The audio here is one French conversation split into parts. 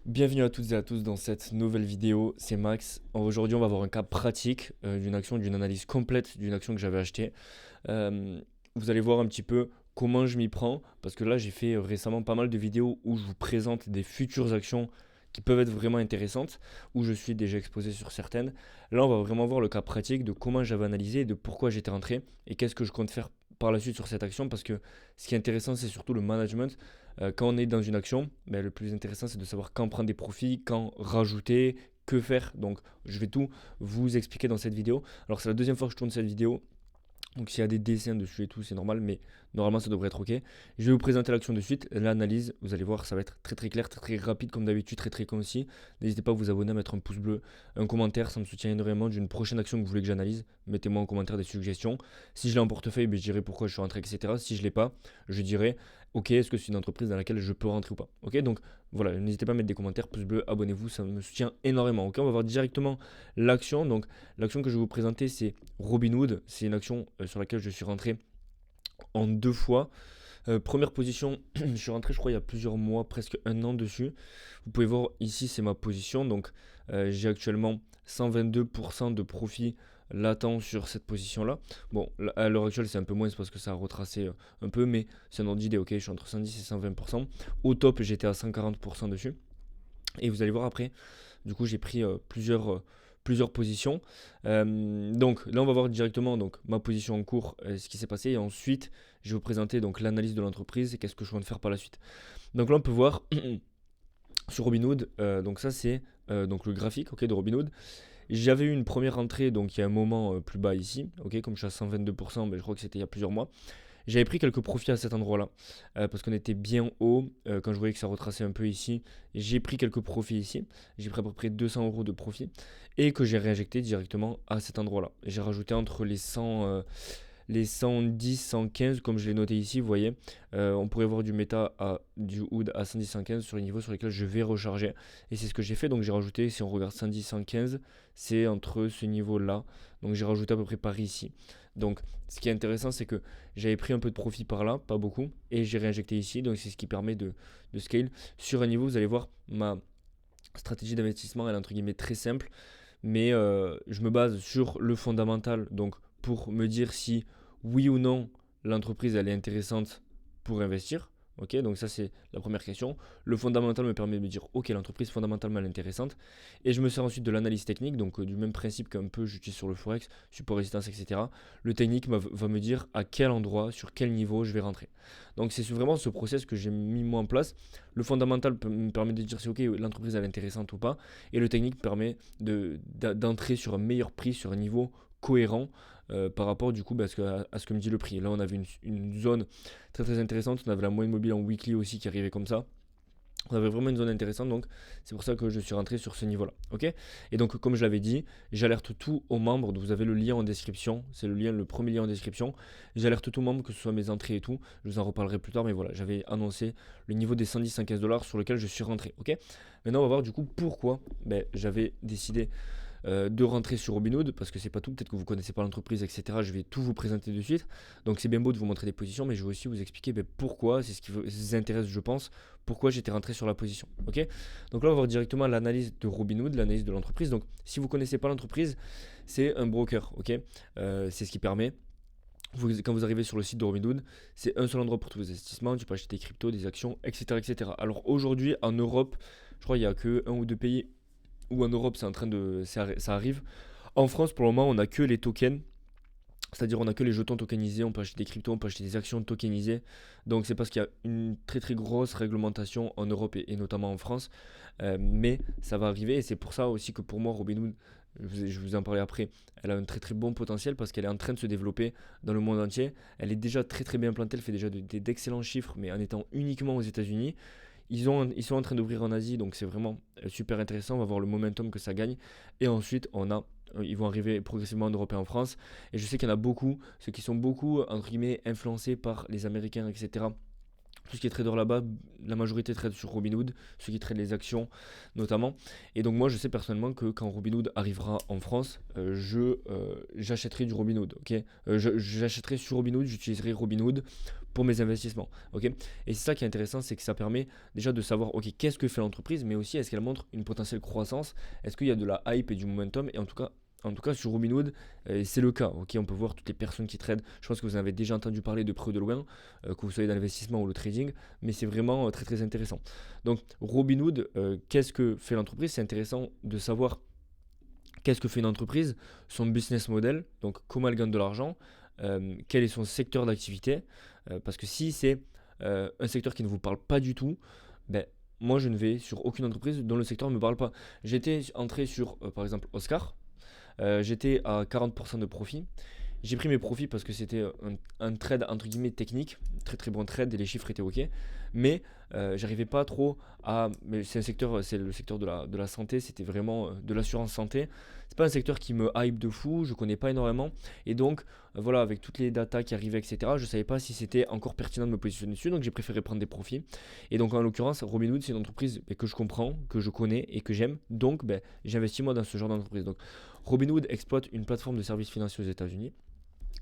Bienvenue à toutes et à tous dans cette nouvelle vidéo, c'est Max. Aujourd'hui on va voir un cas pratique d'une action, d'une analyse complète d'une action que j'avais achetée. Euh, Vous allez voir un petit peu comment je m'y prends, parce que là j'ai fait récemment pas mal de vidéos où je vous présente des futures actions qui peuvent être vraiment intéressantes, où je suis déjà exposé sur certaines. Là on va vraiment voir le cas pratique de comment j'avais analysé et de pourquoi j'étais rentré et qu'est-ce que je compte faire par la suite sur cette action, parce que ce qui est intéressant c'est surtout le management. Quand on est dans une action, ben, le plus intéressant c'est de savoir quand prendre des profits, quand rajouter, que faire. Donc je vais tout vous expliquer dans cette vidéo. Alors c'est la deuxième fois que je tourne cette vidéo. Donc s'il y a des dessins dessus et tout, c'est normal, mais normalement ça devrait être ok. Je vais vous présenter l'action de suite, l'analyse, vous allez voir, ça va être très très clair, très très rapide comme d'habitude, très très concis. N'hésitez pas à vous abonner, à mettre un pouce bleu, un commentaire, ça me soutient énormément d'une prochaine action que vous voulez que j'analyse. Mettez-moi en commentaire des suggestions. Si je l'ai en portefeuille, ben, je dirai pourquoi je suis rentré, etc. Si je ne l'ai pas, je dirai, ok, est-ce que c'est une entreprise dans laquelle je peux rentrer ou pas. Ok, donc voilà, n'hésitez pas à mettre des commentaires, pouce bleu, abonnez-vous, ça me soutient énormément. Ok, on va voir directement l'action. Donc l'action que je vais vous présenter, c'est Robinhood. C'est une action sur laquelle je suis rentré en deux fois. Première position, je suis rentré, je crois, il y a plusieurs mois, presque un an dessus. Vous pouvez voir ici, c'est ma position. Donc, j'ai actuellement 122% de profit latent sur cette position-là. Bon, à l'heure actuelle, c'est un peu moins, c'est parce que ça a retracé un peu, mais c'est un ordre d'idée, ok, je suis entre 110 et 120%. Au top, j'étais à 140% dessus. Et vous allez voir après, du coup, j'ai pris plusieurs positions. Donc là, on va voir directement donc, ma position en cours, ce qui s'est passé. Et ensuite, je vais vous présenter donc, l'analyse de l'entreprise et qu'est-ce que je compte faire par la suite. Donc là, on peut voir sur Robinhood, donc ça c'est donc le graphique ok, de Robinhood. J'avais eu une première entrée donc il y a un moment plus bas ici, ok, comme je suis à 122%, mais je crois que c'était il y a plusieurs mois. J'avais pris quelques profits à cet endroit-là, parce qu'on était bien haut. Quand je voyais que ça retraçait un peu ici, j'ai pris quelques profits ici. J'ai pris à peu près 200 euros de profit et que j'ai réinjecté directement à cet endroit-là. J'ai rajouté entre les 110, 115, comme je l'ai noté ici, vous voyez. On pourrait voir du méta du hood à 110, 115 sur les niveaux sur lesquels je vais recharger. Et c'est ce que j'ai fait. Donc j'ai rajouté, si on regarde 110, 115, c'est entre ce niveau-là. Donc j'ai rajouté à peu près par ici. Donc ce qui est intéressant, c'est que j'avais pris un peu de profit par là, pas beaucoup, et j'ai réinjecté ici. Donc c'est ce qui permet de scale. Sur un niveau, vous allez voir, ma stratégie d'investissement, elle est entre guillemets très simple, mais je me base sur le fondamental. Donc pour me dire si oui ou non l'entreprise elle est intéressante pour investir. Ok, donc ça c'est la première question. Le fondamental me permet de me dire ok, l'entreprise fondamentalement elle est intéressante. Et je me sers ensuite de l'analyse technique, donc du même principe qu'un peu j'utilise sur le forex, support résistance, etc. Le technique va me dire à quel endroit, sur quel niveau je vais rentrer. Donc c'est vraiment ce process que j'ai mis moi en place. Le fondamental me permet de dire si ok l'entreprise elle est intéressante ou pas, et le technique permet d'entrer sur un meilleur prix, sur un niveau cohérent par rapport du coup à ce que me dit le prix. Là on avait une zone très très intéressante, on avait la moyenne mobile en weekly aussi qui arrivait comme ça. On avait vraiment une zone intéressante, donc c'est pour ça que je suis rentré sur ce niveau-là. Ok. Et donc, comme je l'avais dit, j'alerte tout aux membres. Vous avez le lien en description. C'est le premier lien en description. J'alerte tout aux membres, que ce soit mes entrées et tout. Je vous en reparlerai plus tard, mais voilà, j'avais annoncé le niveau des 110-115 dollars sur lequel je suis rentré. Ok. Maintenant, on va voir du coup pourquoi j'avais décidé de rentrer sur Robinhood, parce que c'est pas tout, peut-être que vous connaissez pas l'entreprise, etc. Je vais tout vous présenter de suite. Donc c'est bien beau de vous montrer des positions, mais je vais aussi vous expliquer pourquoi, c'est ce qui vous intéresse, je pense, pourquoi j'étais rentré sur la position. Ok. Donc là, on va voir directement l'analyse de Robinhood, l'analyse de l'entreprise. Donc si vous connaissez pas l'entreprise, c'est un broker, ok. C'est ce qui permet. Quand vous arrivez sur le site de Robinhood, c'est un seul endroit pour tous vos investissements. Tu peux acheter des cryptos, des actions, etc., etc. Alors aujourd'hui, en Europe, je crois qu'il n'y a que un ou deux pays où en Europe c'est en train de ça arrive. En France, pour le moment, on n'a que les tokens. C'est-à-dire on n'a que les jetons tokenisés, on peut acheter des cryptos, on peut acheter des actions tokenisées. Donc c'est parce qu'il y a une très très grosse réglementation en Europe et notamment en France. Mais ça va arriver et c'est pour ça aussi que pour moi Robinhood, je vous en parlais après, elle a un très très bon potentiel parce qu'elle est en train de se développer dans le monde entier. Elle est déjà très très bien implantée, elle fait déjà d'excellents chiffres mais en étant uniquement aux États-Unis. Ils sont en train d'ouvrir en Asie, donc c'est vraiment super intéressant. On va voir le momentum que ça gagne. Et ensuite, ils vont arriver progressivement en Europe et en France. Et je sais qu'il y en a beaucoup, ceux qui sont beaucoup, entre guillemets, influencés par les Américains, etc., tout ce qui est trader là-bas, la majorité trade sur Robinhood, ceux qui tradent les actions notamment. Et donc moi je sais personnellement que quand Robinhood arrivera en France, j'achèterai du Robinhood. Ok, j'achèterai sur Robinhood, j'utiliserai Robinhood pour mes investissements. Ok, et c'est ça qui est intéressant, c'est que ça permet déjà de savoir ok qu'est-ce que fait l'entreprise, mais aussi est-ce qu'elle montre une potentielle croissance, est-ce qu'il y a de la hype et du momentum, et en tout cas, sur Robinhood, c'est le cas. Ok, on peut voir toutes les personnes qui tradent. Je pense que vous en avez déjà entendu parler de près ou de loin, que vous soyez dans l'investissement ou le trading, mais c'est vraiment très très intéressant. Donc Robinhood, qu'est-ce que fait l'entreprise? C'est intéressant de savoir qu'est-ce que fait une entreprise, son business model, donc comment elle gagne de l'argent, quel est son secteur d'activité, parce que si c'est un secteur qui ne vous parle pas du tout, ben, moi je ne vais sur aucune entreprise dont le secteur ne me parle pas. J'étais entré sur par exemple Oscar. J'étais à 40% de profit. J'ai pris mes profits parce que c'était un trade entre guillemets technique, très très bon trade et les chiffres étaient ok. Mais j'arrivais pas trop à. Mais c'est le secteur de la santé, c'était vraiment de l'assurance santé. C'est pas un secteur qui me hype de fou, je connais pas énormément. Et donc voilà, avec toutes les datas qui arrivaient, etc., je savais pas si c'était encore pertinent de me positionner dessus, donc j'ai préféré prendre des profits. Et donc en l'occurrence, Robinhood, c'est une entreprise que je comprends, que je connais et que j'aime. Donc j'investis moi dans ce genre d'entreprise. Donc Robinhood exploite une plateforme de services financiers aux États-Unis.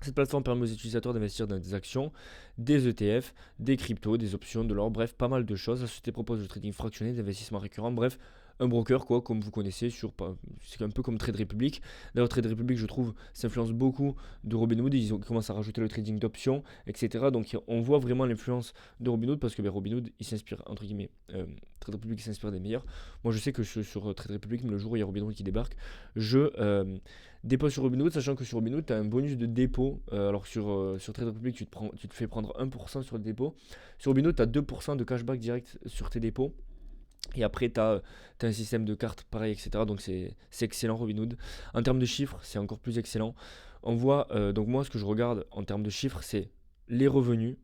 Cette plateforme permet aux utilisateurs d'investir dans des actions, des ETF, des cryptos, des options, de l'or, bref, pas mal de choses. La société propose le trading fractionné, des investissements récurrents, bref, un broker, quoi, comme vous connaissez, c'est un peu comme Trade Republic. D'ailleurs, Trade Republic, je trouve, s'influence beaucoup de Robinhood. Ils commencent à rajouter le trading d'options, etc. Donc, on voit vraiment l'influence de Robinhood parce que Robinhood, il s'inspire, entre guillemets, Trade Republic s'inspire des meilleurs. Moi, je sais que je suis sur Trade Republic, mais le jour où il y a Robinhood qui débarque, je dépôt sur Robinhood, sachant que sur Robinhood, tu as un bonus de dépôt. Alors sur Trade Republic, tu te fais prendre 1% sur le dépôt. Sur Robinhood, tu as 2% de cashback direct sur tes dépôts. Et après, tu as un système de cartes pareil, etc. Donc c'est excellent Robinhood. En termes de chiffres, c'est encore plus excellent. On voit, donc moi, ce que je regarde en termes de chiffres, c'est les revenus,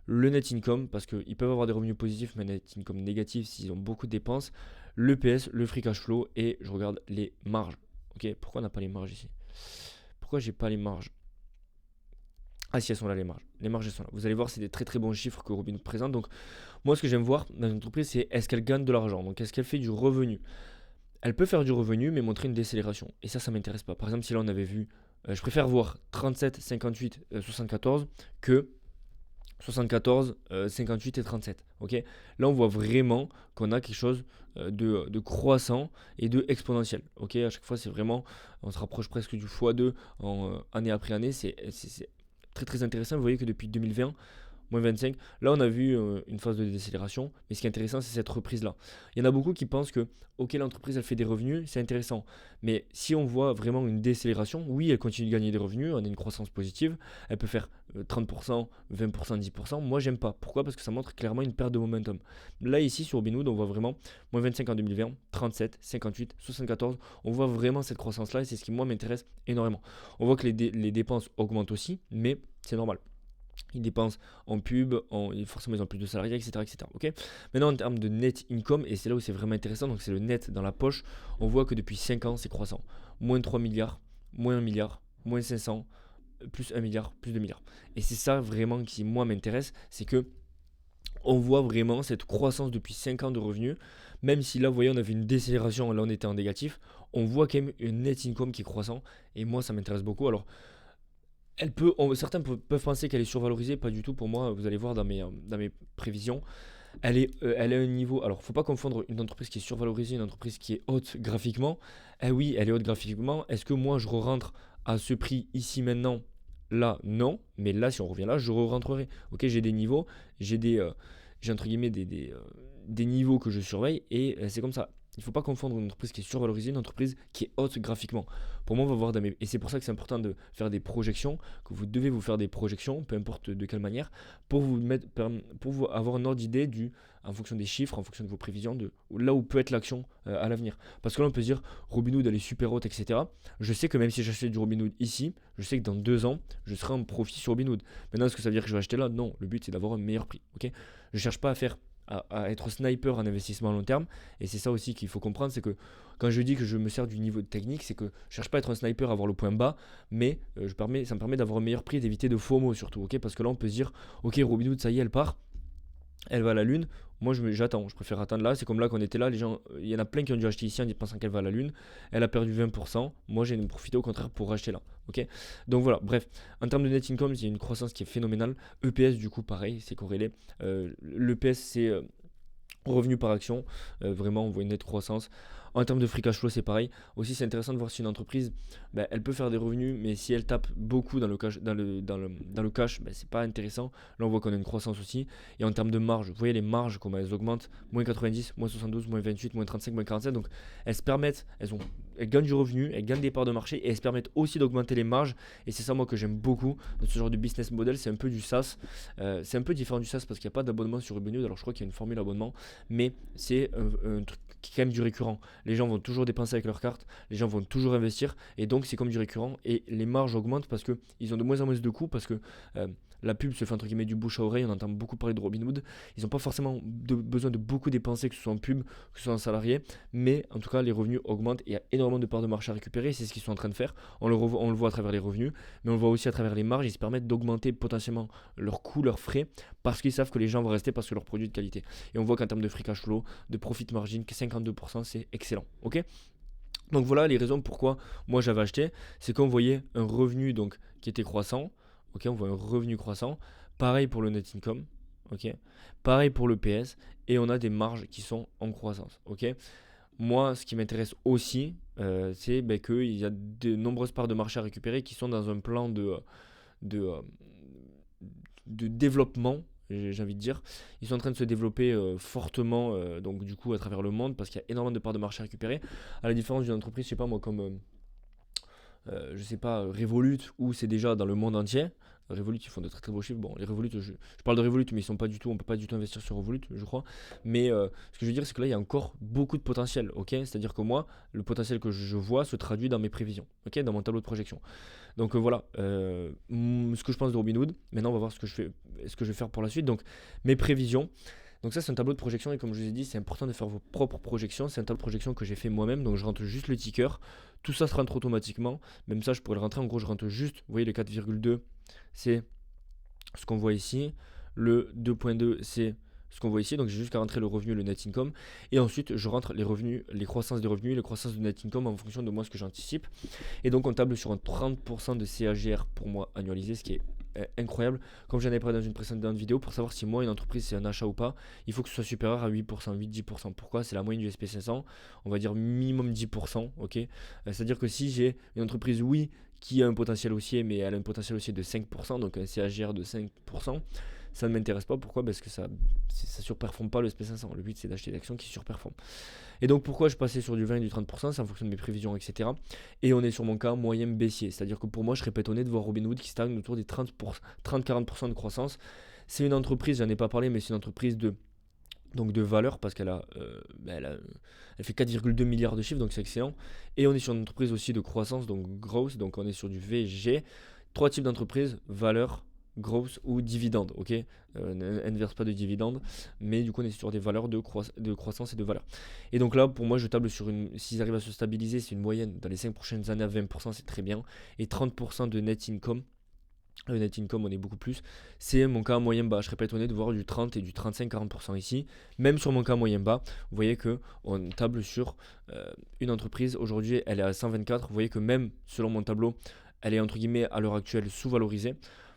le net income, parce qu'ils peuvent avoir des revenus positifs, mais net income négatif s'ils ont beaucoup de dépenses, le PS, le free cash flow, et je regarde les marges. Ok, pourquoi on n'a pas les marges ici? Pourquoi j'ai pas les marges? Ah si, elles sont là les marges. Les marges elles sont là. Vous allez voir, c'est des très très bons chiffres que Robinhood présente. Donc moi ce que j'aime voir dans une entreprise, c'est est-ce qu'elle gagne de l'argent? Donc est-ce qu'elle fait du revenu? Elle peut faire du revenu mais montrer une décélération. Et ça m'intéresse pas. Par exemple, si là on avait vu, je préfère voir 37, 58, 74 que 74, 58 et 37. Ok, là, on voit vraiment qu'on a quelque chose de croissant et de exponentiel. Ok, à chaque fois, c'est vraiment, on se rapproche presque du x2 année après année. C'est très très intéressant. Vous voyez que depuis 2020, moins 25. Là, on a vu une phase de décélération, mais ce qui est intéressant, c'est cette reprise-là. Il y en a beaucoup qui pensent que, ok, l'entreprise, elle fait des revenus, c'est intéressant. Mais si on voit vraiment une décélération, oui, elle continue de gagner des revenus, on a une croissance positive, elle peut faire 30%, 20%, 10%. Moi, j'aime pas. Pourquoi? Parce que ça montre clairement une perte de momentum. Là, ici, sur Robinhood, on voit vraiment moins 25 en 2020, 37, 58, 74. On voit vraiment cette croissance-là et c'est ce qui, moi, m'intéresse énormément. On voit que les dépenses augmentent aussi, mais c'est normal. Ils dépensent en pub, forcément ils ont plus de salariés, etc., etc. Okay, maintenant en termes de net income, et c'est là où c'est vraiment intéressant, donc c'est le net dans la poche, on voit que depuis 5 ans c'est croissant. Moins 3 milliards, moins 1 milliard, moins 500, plus 1 milliard, plus 2 milliards. Et c'est ça vraiment qui moi m'intéresse, c'est que on voit vraiment cette croissance depuis 5 ans de revenus, même si là vous voyez on avait une décélération, là on était en négatif, on voit quand même un net income qui est croissant, et moi ça m'intéresse beaucoup. Alors certains peuvent penser qu'elle est survalorisée, pas du tout pour moi. Vous allez voir dans mes prévisions. Elle a un niveau. Alors, faut pas confondre une entreprise qui est survalorisée et une entreprise qui est haute graphiquement. Eh oui, elle est haute graphiquement. Est-ce que moi, je re-rentre à ce prix ici maintenant? Là, non. Mais là, si on revient là, je re-rentrerai. Ok, j'ai des niveaux, j'ai entre guillemets des niveaux que je surveille et c'est comme ça. Il ne faut pas confondre une entreprise qui est survalorisée et une entreprise qui est haute graphiquement. Pour moi, on va voir et c'est pour ça que c'est important de faire des projections, que vous devez vous faire des projections, peu importe de quelle manière, pour vous avoir une ordre d'idée en fonction des chiffres, en fonction de vos prévisions, de là où peut être l'action à l'avenir. Parce que là, on peut se dire, Robinhood, elle est super haute, etc. Je sais que même si j'achète du Robinhood ici, je sais que dans 2 ans, je serai en profit sur Robinhood. Maintenant, est-ce que ça veut dire que je vais acheter là? Non, le but, c'est d'avoir un meilleur prix. Okay, je ne cherche pas à être sniper en investissement à long terme. Et c'est ça aussi qu'il faut comprendre, c'est que quand je dis que je me sers du niveau de technique, c'est que je ne cherche pas à être un sniper, à avoir le point bas, mais ça me permet d'avoir un meilleur prix et d'éviter de FOMO surtout. Okay, parce que là, on peut se dire, ok, Robinhood, ça y est, elle part. elle va à la lune. Moi, j'attends, je préfère attendre là. C'est comme là qu'on était là. Les gens, il y en a plein qui ont dû acheter ici en pensant qu'elle va à la lune. Elle a perdu 20%. Moi, j'ai profité au contraire pour racheter là. Ok. Donc voilà, bref. En termes de net income, il y a une croissance qui est phénoménale. EPS, du coup, pareil, c'est corrélé. L'EPS, c'est revenu par action. Vraiment, on voit une nette croissance. En termes de free cash flow, c'est pareil. Aussi, c'est intéressant de voir si une entreprise, elle peut faire des revenus, mais si elle tape beaucoup dans le cash, dans le cash, c'est pas intéressant. Là, on voit qu'on a une croissance aussi. Et en termes de marge, vous voyez les marges, comment elles augmentent, moins 90, moins 72, moins 28, moins 35, moins 47. Donc, elles se permettent, elles gagnent du revenu, elles gagnent des parts de marché et elles se permettent aussi d'augmenter les marges. Et c'est ça, moi, que j'aime beaucoup dans ce genre de business model. C'est un peu du SaaS. C'est un peu différent du SaaS parce qu'il n'y a pas d'abonnement sur Revenue. Alors, je crois qu'il y a une formule abonnement, mais c'est un truc qui est quand même du récurrent. Les gens vont toujours dépenser avec leur carte, les gens vont toujours investir, et donc c'est comme du récurrent, et les marges augmentent parce qu'ils ont de moins en moins de coûts, parce que la pub se fait entre guillemets du bouche à oreille, on entend beaucoup parler de Robinhood, ils n'ont pas forcément besoin de beaucoup dépenser, que ce soit en pub, que ce soit en salarié, mais en tout cas les revenus augmentent, et il y a énormément de parts de marché à récupérer, c'est ce qu'ils sont en train de faire, on le voit à travers les revenus, mais on le voit aussi à travers les marges, ils se permettent d'augmenter potentiellement leurs coûts, leurs frais, parce qu'ils savent que les gens vont rester parce que leur produit est de qualité. Et on voit qu'en termes de free cash flow, de profit margin, 52%, c'est excellent. Ok. Donc voilà les raisons pourquoi moi j'avais acheté, c'est qu'on voyait un revenu donc qui était croissant. Ok, on voit un revenu croissant. Pareil pour le net income. Ok. Pareil pour le PS, et on a des marges qui sont en croissance. Ok. Moi, ce qui m'intéresse aussi, c'est qu'il y a de nombreuses parts de marché à récupérer qui sont dans un plan de, euh, de développement, j'ai envie de dire. Ils sont en train de se développer fortement, donc du coup à travers le monde, parce qu'il y a énormément de parts de marché à récupérer. À la différence d'une entreprise, je sais pas moi, comme je sais pas, Revolut, où c'est déjà dans le monde entier. Revolut, ils font de très très beaux chiffres. Bon, les Revolut, je parle de Revolut, mais ils sont pas du tout, on peut pas du tout investir sur Revolut, je crois. Mais ce que je veux dire, c'est que là, il y a encore beaucoup de potentiel, ok. C'est-à-dire que moi, le potentiel que je vois se traduit dans mes prévisions, ok, dans mon tableau de projection. Donc voilà, ce que je pense de Robinhood. Maintenant, on va voir ce que je vais faire pour la suite. Donc, mes prévisions. Donc ça, c'est un tableau de projection, et comme je vous ai dit, c'est important de faire vos propres projections. C'est un tableau de projection que j'ai fait moi-même, donc je rentre juste le ticker. Tout ça se rentre automatiquement. Même ça, je pourrais le rentrer. En gros, je rentre juste, vous voyez, le 4,2, c'est ce qu'on voit ici. Le 2,2, c'est ce qu'on voit ici. Donc j'ai juste qu'à rentrer le revenu, le net income. Et ensuite, je rentre les revenus, les croissances des revenus, les croissances de net income en fonction de moi ce que j'anticipe. Et donc on table sur un 30% de CAGR pour moi annualisé, ce qui est incroyable. Comme j'en avais parlé dans une précédente vidéo, pour savoir si moi une entreprise c'est un achat ou pas, il faut que ce soit supérieur à 8%, 8-10%. Pourquoi? C'est la moyenne du SP500, on va dire minimum 10%. Ok. C'est-à-dire que si j'ai une entreprise, oui, qui a un potentiel haussier, mais elle a un potentiel haussier de 5%, donc un CAGR de 5%, ça ne m'intéresse pas. Pourquoi? Parce que ça surperforme pas le SP500. Le but, c'est d'acheter des actions qui surperforment. Et donc, pourquoi je passais sur du 20 et du 30%? C'est en fonction de mes prévisions, etc. Et on est sur mon cas moyen baissier. C'est-à-dire que pour moi, je serais pas étonné de voir Robinhood qui stagne autour des 30-40% de croissance. C'est une entreprise, j'en ai pas parlé, mais c'est une entreprise de valeur, parce qu'elle elle fait 4,2 milliards de chiffres, donc c'est excellent. Et on est sur une entreprise aussi de croissance, donc growth, donc on est sur du VG. Trois types d'entreprises: valeur, growth ou dividende. Ok, elle ne verse pas de dividende, mais du coup on est sur des valeurs de croissance et de valeur. Et donc là, pour moi, je table sur s'ils arrivent à se stabiliser, c'est une moyenne dans les 5 prochaines années à 20%, c'est très bien. Et 30% de net income. Le net income, on est beaucoup plus. C'est mon cas moyen bas. Je serais pas étonné de voir du 30 et du 35-40% ici. Même sur mon cas moyen bas, vous voyez qu'on table sur une entreprise. Aujourd'hui, elle est à 124. Vous voyez que même selon mon tableau, elle est entre guillemets à l'heure actuelle sous-valorisée.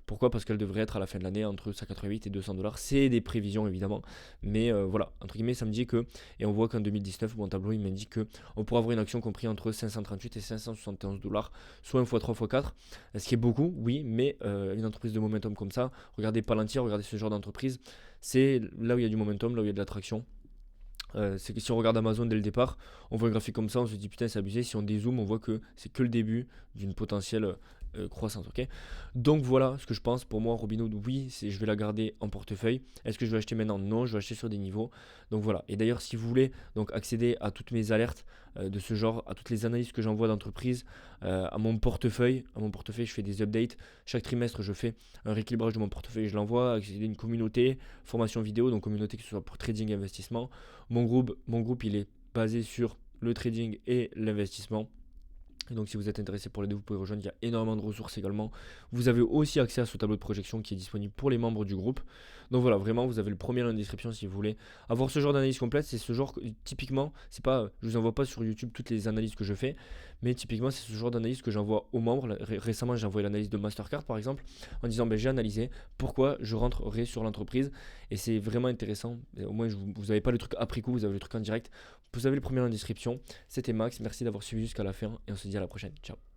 Pourquoi? Parce qu'elle devrait être à la fin de l'année entre 188 et 200$. C'est des prévisions évidemment. Mais voilà, entre guillemets, ça me dit que, et on voit qu'en 2019, mon tableau, il m'indique qu'on pourra avoir une action comprise entre 538 et 571$, soit 1 x 3 x 4. Ce qui est beaucoup, oui, mais une entreprise de momentum comme ça, regardez Palantir, regardez ce genre d'entreprise, c'est là où il y a du momentum, là où il y a de l'attraction. C'est que si on regarde Amazon dès le départ, on voit un graphique comme ça, on se dit putain, c'est abusé. Si on dézoome, on voit que c'est que le début d'une potentielle croissance. Ok. Donc voilà ce que je pense. Pour moi, Robinhood, oui, je vais la garder en portefeuille. Est-ce que je vais acheter maintenant? Non, je vais acheter sur des niveaux. Donc voilà. Et d'ailleurs, si vous voulez donc accéder à toutes mes alertes de ce genre, à toutes les analyses que j'envoie d'entreprise, à mon portefeuille, je fais des updates. Chaque trimestre, je fais un rééquilibrage de mon portefeuille, je l'envoie. Accéder à une communauté, formation vidéo, donc communauté que ce soit pour trading et investissement. Mon groupe, il est basé sur le trading et l'investissement. Et donc si vous êtes intéressé pour les deux, vous pouvez rejoindre, il y a énormément de ressources également. Vous avez aussi accès à ce tableau de projection qui est disponible pour les membres du groupe. Donc voilà, vraiment, vous avez le premier lien en description si vous voulez avoir ce genre d'analyse complète. C'est ce genre, typiquement, c'est pas, je vous envoie pas sur YouTube toutes les analyses que je fais, mais typiquement, c'est ce genre d'analyse que j'envoie aux membres. Récemment, j'ai envoyé l'analyse de Mastercard par exemple, en disant, j'ai analysé pourquoi je rentrerai sur l'entreprise. Et c'est vraiment intéressant. Et au moins, vous n'avez pas le truc après coup, vous avez le truc en direct. Vous avez le premier lien en description. C'était Max, merci d'avoir suivi jusqu'à la fin et on se dit à la prochaine. Ciao.